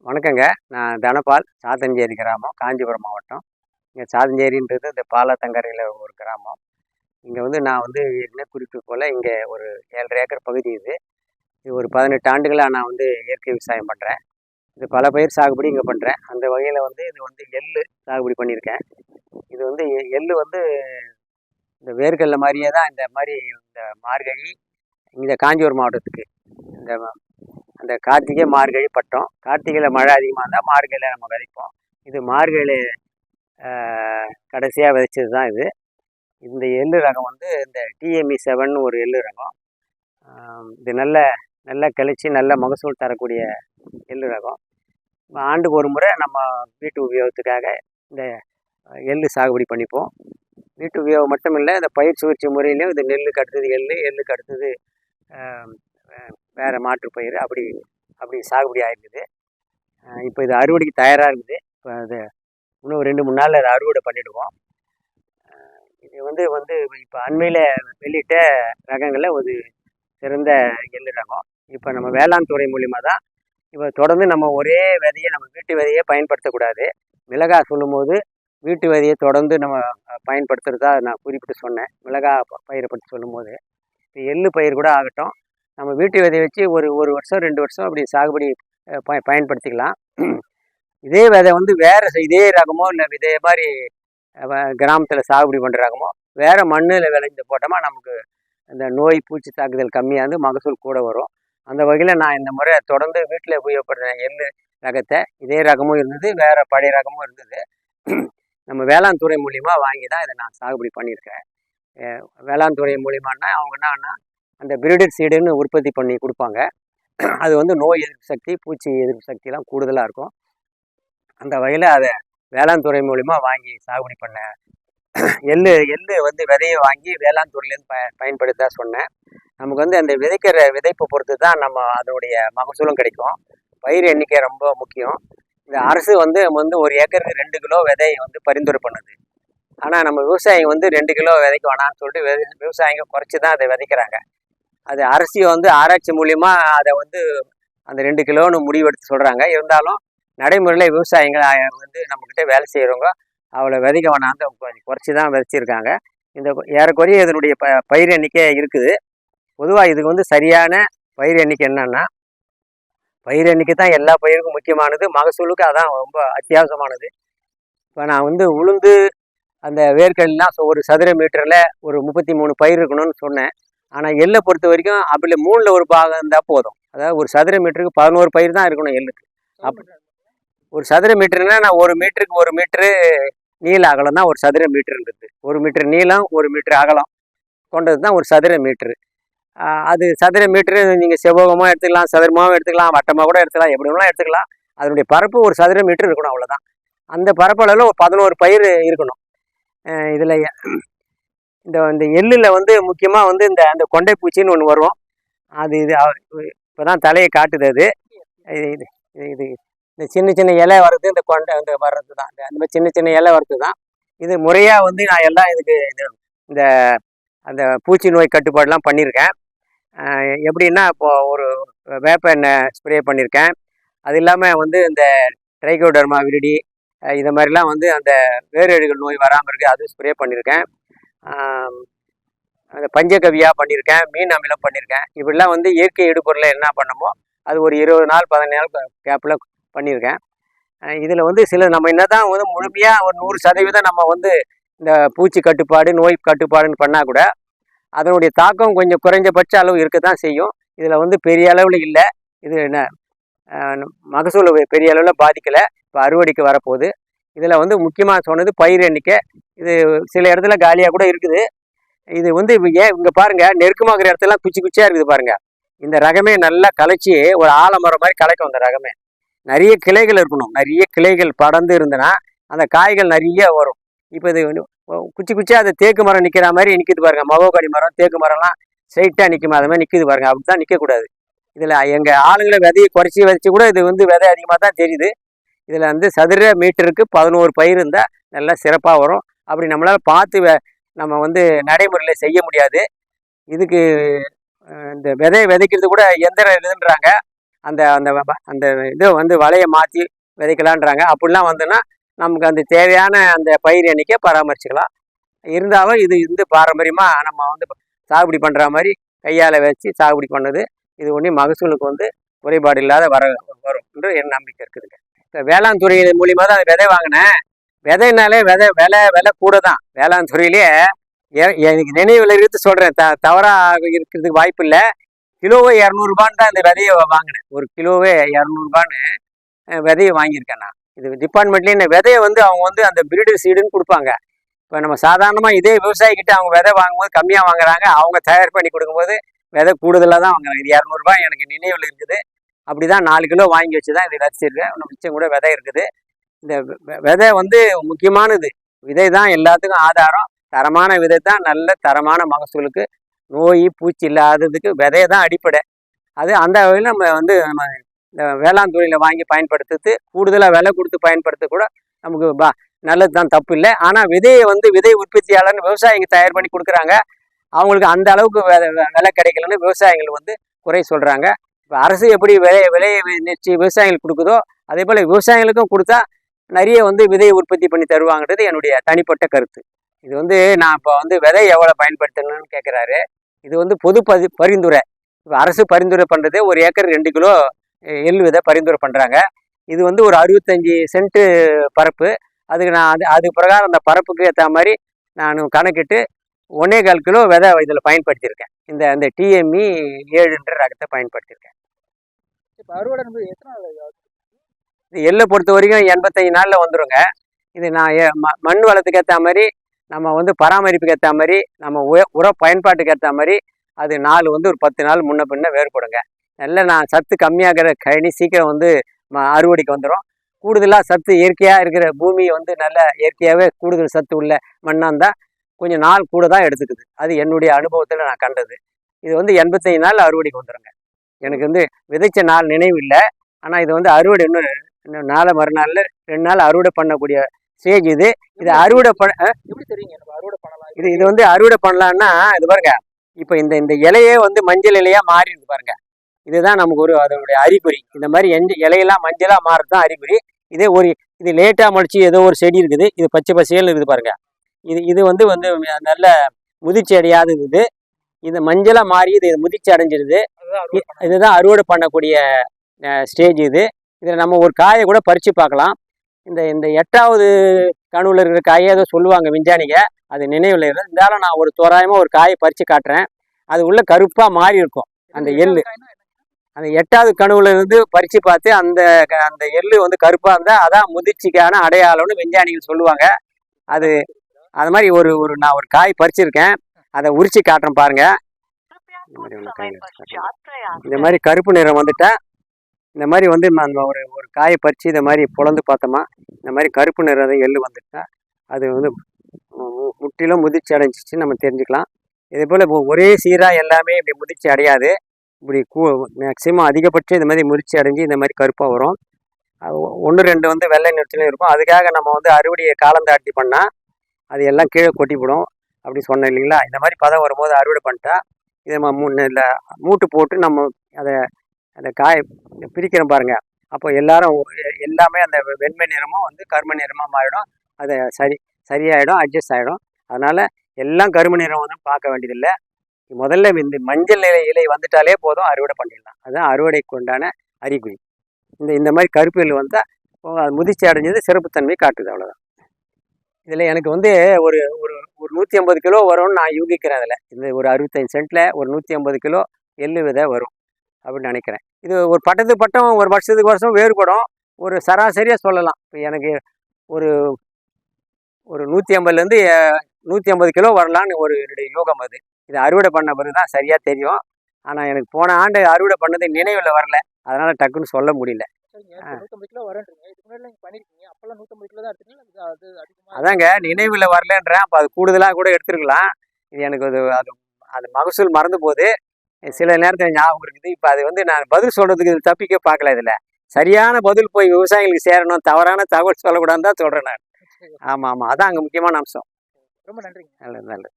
வணக்கங்க. நான் தனபால், சாத்தஞ்சேரி கிராமம், காஞ்சிபுரம் மாவட்டம். இங்க சாத்தஞ்சேரின்றது இந்த பாலாத்தங்கரையில ஒரு கிராமம். இங்க வந்து நான் வந்து ஏற்கனவே குறிப்பிட்டு போல இங்க ஒரு 7½ ஏக்கர் பகுதி இது. இது ஒரு 18 ஆண்டுகளா நான் வந்து இயற்கை விவசாயம் பண்றேன். இது பல பயிர் சாகுபடி இங்க பண்றேன். அந்த வகையில வந்து இது வந்து எள்ளு சாகுபடி பண்ணியிருக்கேன். இது வந்து எள்ளு வந்து இந்த வேர்க்கடல மாரியே தான் இந்த மாரி இந்த மார்கழி, இந்த காஞ்சிபுரம் மாவட்டத்துக்கு இந்த அந்த கார்த்திகை, மார்கழி பட்டம். கார்த்திகையில் மழை அதிகமாக இருந்தால் மார்கழியில் நம்ம விதைப்போம். இது மார்கழி கடைசியாக விதைச்சது தான் இது. இந்த எள்ளு ரகம் வந்து இந்த டிஎம்இ 7 ஒரு எள்ளு ரகம். இது நல்ல நல்ல கிளச்சி நல்ல மகசூல் தரக்கூடிய எள்ளு ரகம். ஆண்டுக்கு ஒரு முறை நம்ம வீட்டு உபயோகத்துக்காக இந்த எள்ளு சாகுபடி பண்ணிப்போம். வீட்டு உபயோகம் மட்டும் இல்லை, இந்த பயிர் சுழற்சி முறையிலையும் இது நெல்லுக்கு அடுத்தது எள்ளுக்கு அடுத்தது வேறு மாற்று பயிர் அப்படி சாகுபடி ஆகிருக்குது. இப்போ இது அறுவடைக்கு தயாராக இருக்குது. இப்போ அது இன்னும் 2-3 நாளில் அதை அறுவடை பண்ணிவிடுவோம். இது வந்து இப்போ அண்மையில் வெளியிட்ட ரகங்களில் ஒரு சிறந்த எள்ளு ரகம். இப்போ நம்ம வேளாண் துறை மூலிமா தான் இப்போ தொடர்ந்து நம்ம ஒரே விதையை நம்ம வீட்டு விதையே பயன்படுத்தக்கூடாது. மிளகாய் சொல்லும்போது வீட்டு விதையை தொடர்ந்து நம்ம பயன்படுத்துகிறதா நான் குறிப்பிட்டு சொன்னேன். மிளகாய் பயிரை பற்றி சொல்லும்போது இப்போ எள்ளு பயிர் கூட ஆகட்டும், நம்ம வீட்டு விதையை வச்சு ஒரு வருஷம் 2 வருஷம் அப்படி சாகுபடி பயன்படுத்திக்கலாம். இதே விதை வந்து வேறு இதே ரகமோ இல்லை இதே மாதிரி கிராமத்தில் சாகுபடி பண்ணுற ரகமோ வேறு மண்ணில் விளைஞ்சு போட்டோமா நமக்கு இந்த நோய் பூச்சி தாக்குதல் கம்மியாக இருந்து மகசூல் கூட வரும். அந்த வகையில் நான் இந்த முறை தொடர்ந்து வீட்டில் உபயோகப்படுற எள்ளு ரகத்தை இதே ரகமும் இருந்தது, வேறு பழைய ரகமும் இருந்தது. நம்ம வேளாண் துறை மூலிமா வாங்கி தான் இதை நான் சாகுபடி பண்ணியிருக்கேன். வேளாண் துறை மூலிமானா அவங்க என்னன்னா அந்த பிரீடட் சீடுன்னு உற்பத்தி பண்ணி கொடுப்பாங்க. அது வந்து நோய் எதிர்ப்பு சக்தி, பூச்சி எதிர்ப்பு சக்தியெல்லாம் கூடுதலாக இருக்கும். அந்த வகையில் அதை வேளாண் துறை மூலிமா வாங்கி சாகுபடி பண்ண எள்ளு வந்து விதையை வாங்கி வேளாண் துறையிலேருந்து பயன்படுத்த சொன்னேன். நமக்கு வந்து அந்த விதைக்கிற விதைப்பை பொறுத்து தான் நம்ம அதனுடைய மகசூலும் கிடைக்கும். பயிர் எண்ணிக்கை ரொம்ப முக்கியம். இந்த அரசு வந்து ஒரு ஏக்கருக்கு 2 கிலோ விதை வந்து பரிந்துரை பண்ணுது. ஆனால் நம்ம விவசாயிங்க வந்து 2 கிலோ விதைக்க வேணாம்னு சொல்லிட்டு விவசாயிங்க குறைச்சி தான் அதை விதைக்கிறாங்க. அது அரசு வந்து ஆராய்ச்சி மூலிமா அதை வந்து அந்த 2 கிலோன்னு முடிவெடுத்து சொல்கிறாங்க. இருந்தாலும் நடைமுறையில் விவசாயிகள் வந்து நம்மக்கிட்ட வேலை செய்கிறவங்க அவ்வளோ விதைக்க வேணாந்து கொஞ்சம் குறைச்சி தான் விதைச்சிருக்காங்க. இந்த ஏறக்குறைய இதனுடைய பயிர் எண்ணிக்கை இருக்குது. பொதுவாக இதுக்கு வந்து சரியான பயிர் எண்ணிக்கை என்னன்னா, பயிர் எண்ணிக்கை தான் எல்லா பயிருக்கும் முக்கியமானது, மகசூலுக்கு அதான் ரொம்ப அத்தியாவசியமானது. இப்போ நான் வந்து உளுந்து அந்த வேர்க்கடலாம் ஒரு சதுர மீட்டரில் ஒரு 33 பயிர் இருக்கணும்னு சொன்னேன். ஆனால் எள்ளை பொறுத்த வரைக்கும் அப்படி 3ல் ஒரு பாகம் இருந்தால் போதும். அதாவது ஒரு சதுர மீட்டருக்கு 11 பயிர் தான் இருக்கணும் எள்ளுக்கு. ஒரு சதுர மீட்டருன்னா நான் 1 மீட்டருக்கு 1 மீட்டரு நீள அகலம் தான் ஒரு சதுர மீட்டருன்றது. 1 மீட்டர் நீளம் 1 மீட்டர் அகலம் கொண்டது தான் ஒரு சதுர மீட்டரு. அது சதுர மீட்டரு நீங்கள் செவ்வகமாக எடுத்துக்கலாம், சதுரமாகவும் எடுத்துக்கலாம், வட்டமாக கூட எடுத்துக்கலாம், எப்படி வேணாலும் எடுத்துக்கலாம். அதனுடைய பரப்பு ஒரு சதுர மீட்டர் இருக்கணும், அவ்வளோதான். அந்த பரப்பளவில் ஒரு 11 பயிர் இருக்கணும். இதில் இந்த எள்ளில் வந்து முக்கியமாக வந்து அந்த கொண்டை பூச்சின்னு ஒன்று வரும். அது இப்போ தான் தலையை காட்டுது. அது இது இந்த சின்ன சின்ன இலை வர்றது இந்த கொண்டை வர்றது தான். அந்த மாதிரி சின்ன சின்ன இலை வர்றது தான். இது முறையாக வந்து நான் எல்லாம் இதுக்கு இந்த அந்த பூச்சி நோய் கட்டுப்பாடெலாம் பண்ணியிருக்கேன். எப்படின்னா இப்போது ஒரு வேப்ப எண்ணெய் ஸ்ப்ரே பண்ணியிருக்கேன். அது இல்லாமல் வந்து இந்த ட்ரைகோடர்மா விரிடி இதை மாதிரிலாம் வந்து அந்த வேரழுகல் நோய் வராமல் இருக்குது, அது ஸ்ப்ரே பண்ணியிருக்கேன். அந்த பஞ்சகவியா பண்ணியிருக்கேன், மீன் அமிலம் பண்ணியிருக்கேன். இப்படிலாம் வந்து இயற்கை இடுபொருளில் என்ன பண்ணமோ அது ஒரு 20 நாள் 15 நாள் கேப்பில் பண்ணியிருக்கேன். இதில் வந்து சில நம்ம என்ன தான் வந்து முழுமையாக ஒரு 100% நம்ம வந்து இந்த பூச்சி கட்டுப்பாடு நோய் கட்டுப்பாடுன்னு பண்ணால் கூட அதனுடைய தாக்கம் கொஞ்சம் குறைஞ்சபட்ச அளவு இருக்க தான் செய்யும். இதில் வந்து பெரிய அளவில் இல்லை. இது என்ன மகசூல் பெரிய அளவில் பாதிக்கலை. இப்போ அறுவடைக்கு வரப்போகுது. இதில் வந்து முக்கியமாக சொன்னது பயிர் எண்ணிக்கை. இது சில இடத்துல காலியாக கூட இருக்குது. இது வந்து ஏன் இங்கே பாருங்கள், நெருக்கமாகிற இடத்துலாம் குச்சி குச்சியாக இருக்குது பாருங்கள். இந்த ரகமே நல்லா களைச்சி ஒரு ஆலமரம் மாதிரி களைக்கும். அந்த ரகமே நிறைய கிளைகள் இருக்கணும், நிறைய கிளைகள் படர்ந்து இருந்ததுன்னா அந்த காய்கள் நிறைய வரும். இப்போ இது குச்சி குச்சியாக அது தேக்கு மரம் நிற்கிற மாதிரி நிற்கிது பாருங்கள். மகோகனி மரம் தேக்கு மரம்லாம் ஸ்ட்ரைட்டாக நிற்குமா, அது மாதிரி நிற்கிது பாருங்கள். அப்படி தான் நிற்கக்கூடாது. இதில் எங்கள் ஆளுங்களை விதையை குறைச்சி வச்சு கூட இது வந்து விதை அதிகமாக தான் தெரியுது. இதில் வந்து சதுர மீட்டருக்கு 11 பயிர் இருந்தால் நல்லா சிறப்பாக வரும். அப்படி நம்மளால் பார்த்து நம்ம வந்து நடைமுறையில் செய்ய முடியாது. இதுக்கு இந்த விதையை விதைக்கிறது கூட எந்திரம் இருக்குதுன்றாங்க. அந்த அந்த அந்த இதை வந்து வலையை மாற்றி விதைக்கலான்றாங்க. அப்படிலாம் வந்துன்னா நமக்கு அந்த தேவையான அந்த பயிர் எண்ணிக்கை பராமரிச்சுக்கலாம். இருந்தாலும் இது வந்து பாரம்பரியமாக நம்ம வந்து சாகுபடி பண்ணுற மாதிரி கையால் வச்சு சாகுபடி பண்ணது இது ஒன்றும் மகசூலுக்கு வந்து குறைபாடு இல்லாத வரும் என்று என் நம்பிக்கை இருக்குதுங்க. இப்போ வேளாண் துறை மூலியமாக தான் அந்த விதை வாங்கினேன். விதைனாலே விலை கூட தான். வேளாண் துறையிலேயே எனக்கு நினைவில் இருந்து சொல்கிறேன், தவறாக இருக்கிறதுக்கு வாய்ப்பு இல்லை. கிலோவே 200 தான் இந்த விதையை வாங்கினேன். ஒரு கிலோவே 200 விதையை வாங்கியிருக்கேன் நான். இது டிபார்ட்மெண்ட்லேயே இந்த விதையை வந்து அவங்க வந்து அந்த பிரீடர் சீடுன்னு கொடுப்பாங்க. இப்போ நம்ம சாதாரணமாக இதே விவசாயிக்கிட்ட அவங்க விதை வாங்கும்போது கம்மியாக வாங்குறாங்க. அவங்க தயார் பண்ணி கொடுக்கும்போது விதை கூடுதலாக தான் வாங்குறாங்க. இது 200 எனக்கு நினைவில் இருக்குது. அப்படி தான் 4 கிலோ வாங்கி வச்சு தான் இதை விதைச்சிருக்கேன். இன்னும் மிச்சம் கூட விதை இருக்குது. இந்த விதை வந்து முக்கியமானது. விதை தான் எல்லாத்துக்கும் ஆதாரம். தரமான விதை தான் நல்ல தரமான மகசூலுக்கு, நோய் பூச்சி இல்லாததுக்கு விதை தான் அடிப்படை. அது அந்த வகையில் நம்ம வந்து நம்ம இந்த வேளாண் தொழிலை வாங்கி பயன்படுத்துறது, கூடுதலாக விலை கொடுத்து பயன்படுத்த கூட நமக்கு நல்லது தான், தப்பு இல்லை. ஆனால் விதையை வந்து விதை உற்பத்தியாளர்னு விவசாயிங்க தயார் பண்ணி கொடுக்குறாங்க. அவங்களுக்கு அந்த அளவுக்கு விலை கிடைக்கலன்னு விவசாயிகள் வந்து குறை சொல்கிறாங்க. இப்போ அரசு எப்படி விலையை நிச்சய விவசாயிகளுக்கு கொடுக்குதோ அதே போல் விவசாயிகளுக்கும் கொடுத்தா நிறைய வந்து விதையை உற்பத்தி பண்ணி தருவாங்கன்றது என்னுடைய தனிப்பட்ட கருத்து. இது வந்து நான் இப்போ வந்து விதை எவ்வளோ பயன்படுத்தணும்னு கேட்குறாரு. இது வந்து பொது பரிந்துரை. இப்போ அரசு பரிந்துரை பண்ணுறது 1 ஏக்கர் 2 கிலோ எள் விதை பரிந்துரை பண்ணுறாங்க. இது வந்து ஒரு 65 சென்ட்டு பரப்பு. அதுக்கு நான் அது பிரகாரம் அந்த பரப்புக்கு ஏற்ற மாதிரி நான் கணக்கிட்டு 1.25 கிலோ விதை இதில் பயன்படுத்தியிருக்கேன். இந்த TME 7 ரகத்தை பயன்படுத்தியிருக்கேன். இப்போ அறுவடை எத்தனை நாள்? இது எள்ளை பொறுத்த வரைக்கும் 85 நாளில் வந்துடுங்க. இது நான் மண் வளத்துக்கு ஏற்ற மாதிரி, நம்ம வந்து பராமரிப்புக்கு ஏற்ற மாதிரி, நம்ம உர பயன்பாட்டுக்கு ஏற்ற மாதிரி அது நாள் வந்து ஒரு 10 நாள் முன்ன பின்ன வேறுபடுங்க. நல்ல நான் சத்து கம்மியாகிற கழனி சீக்கிரம் வந்து அறுவடைக்கு வந்துடும். கூடுதலாக சத்து இயற்கையாக இருக்கிற பூமி வந்து நல்ல இயற்கையாகவே கூடுதல் சத்து உள்ள மண்ணாக இருந்தால் கொஞ்சம் நாள் கூட தான் எடுத்துக்குது. அது என்னுடைய அனுபவத்தில் நான் கண்டது. இது வந்து 85 நாள் அறுவடைக்கு வந்துடுங்க. எனக்கு வந்து விதைச்ச நாள் நினைவு இல்லை. ஆனால் இது வந்து அறுவடை இன்னும் மறுநாளில் 2 நாள் அறுவடை பண்ணக்கூடிய ஸ்டேஜ் இது. இது அறுவடை எப்படி தெரியுங்க அறுவடை பண்ணலாம்? இது வந்து அறுவடை பண்ணலான்னா இது பாருங்க, இப்போ இந்த இலையே வந்து மஞ்சள் இலையாக மாறிடுது பாருங்க. இதுதான் நமக்கு அதனுடைய அறிகுறி. இந்த மாதிரி இலையெல்லாம் மஞ்சளாக மாறுறது தான் அறிகுறி. இது லேட்டாக முளைச்சி ஏதோ ஒரு செடி இருக்குது. இது பச்சை பசேல்னு இருக்குது பாருங்க. இது வந்து நல்ல முதிர்ச்சி அடையாது இருக்குது. இது மஞ்சளாக மாறி இது முதிர்ச்சி அடைஞ்சிடுது. இதுதான் அறுவடை பண்ணக்கூடிய ஸ்டேஜ் இது. இதில் நம்ம ஒரு காயை கூட பறித்து பார்க்கலாம். இந்த 8வது கணுவில் இருக்கிற காயை ஏதோ சொல்லுவாங்க விஞ்ஞானிங்க, அது நினைவில் இருக்குது. இருந்தாலும் நான் ஒரு தோராயமாக ஒரு காயை பறித்து காட்டுறேன். அது உள்ள கருப்பாக மாறி இருக்கும் அந்த எள்ளு. அந்த 8வது கணுவில் இருந்து பறித்து பார்த்து அந்த எள்ளு வந்து கருப்பாக இருந்தால் அதான் முதிர்ச்சிக்கான அடையாளம்னு விஞ்ஞானிகள் சொல்லுவாங்க. அது மாதிரி நான் ஒரு காய் பறிச்சிருக்கேன். அதை உரிச்சு காட்டுறேன் பாருங்க. இந்த மாதிரி கருப்பு நிறம் வந்துட்டா, இந்த மாதிரி வந்து ஒரு காயை பறித்து இந்த மாதிரி பொழந்து பார்த்தோமா, இந்த மாதிரி கருப்பு நிறம் எள்ளு வந்துட்டா அது வந்து முற்றிலும் முதிர்ச்சி அடைஞ்சிச்சு நம்ம தெரிஞ்சுக்கலாம். இதே போல் ஒரே சீராக எல்லாமே இப்படி முதிர்ச்சி அடையாது. இப்படி மேக்சிமம் அதிகபட்சம் இந்த மாதிரி முதிர்ச்சி அடைஞ்சு இந்த மாதிரி கருப்பாக வரும். 1-2 வந்து வெள்ளை நிறத்துலையும் இருக்கும். அதுக்காக நம்ம வந்து அறுவடையை காலம் தாட்டி பண்ணால் அது எல்லாம் கீழே கொட்டிவிடும் அப்படி சொன்னேன் இல்லைங்களா. இந்த மாதிரி பதம் வரும்போது அறுவடை பண்ணிட்டா இதை நம்ம மூட்டு போட்டு நம்ம அந்த காயை பிரிக்கிறோம் பாருங்கள். அப்போ எல்லாமே அந்த வெண்மை நிறமும் வந்து கருமை நிறமாக மாறிடும். அது சரியாயிடும், அட்ஜஸ்ட் ஆகிடும். அதனால் எல்லாம் கருமை நிறம் வந்து பார்க்க வேண்டியதில்லை. முதல்ல இந்த மஞ்சள் இலை வந்துட்டாலே போதும், அறுவடை பண்ணிடலாம். அதுதான் அறுவடைக்கு உண்டான அறிகுறி. இந்த மாதிரி கருப்பு எள் வந்தால் முதிர்ச்சி அடைஞ்சது சிறப்புத்தன்மை காட்டுது. அவ்வளோதான். இதில் எனக்கு வந்து ஒரு 150 கிலோ வரும்னு நான் யூகிக்கிறேன். அதில் இந்த ஒரு 65 சென்ட்டில் ஒரு 150 கிலோ எள்ளு விதை வரும் அப்படின்னு நினைக்கிறேன். இது ஒரு பட்டத்துக்கு பட்டம் ஒரு வருஷத்துக்கு வருஷம் வேறுபடும். ஒரு சராசரியாக சொல்லலாம். இப்போ எனக்கு ஒரு 150லேருந்து 150 கிலோ வரலான்னு என்னுடைய யோகம் அது. இது அறுவடை பண்ண பிறகு தான் சரியாக தெரியும். ஆனால் எனக்கு போன ஆண்டு அறுவடை பண்ணது நினைவில் வரல. அதனால் டக்குன்னு சொல்ல முடியல. 150 கிலோ வரன்றீங்க. இதுக்கு முன்னாடி நீங்கள் பண்ணியிருக்கீங்க. அப்போல்லாம் 150 கிலோ தான் எடுத்துருக்கீங்க. அது அதாங்க நினைவில் வரலன்றேன். அப்போ அது கூடுதலாக கூட எடுத்துருக்கலாம். இது எனக்கு அது மகசூல் மறந்து போகுது. சில நேரத்தில் ஞாபகம் இருக்குது. இப்போ அது வந்து நான் பதில் சொல்கிறதுக்கு இது தப்பிக்க பார்க்கல. இதில் சரியான பதில் போய் விவசாயிகளுக்கு சேரணும், தவறான தகவல் சொல்லக்கூடாதுன்னு தான் சொல்கிறேன் நான். ஆமாம், அதான் அங்கே முக்கியமான அம்சம். ரொம்ப நன்றிங்க. நல்லது.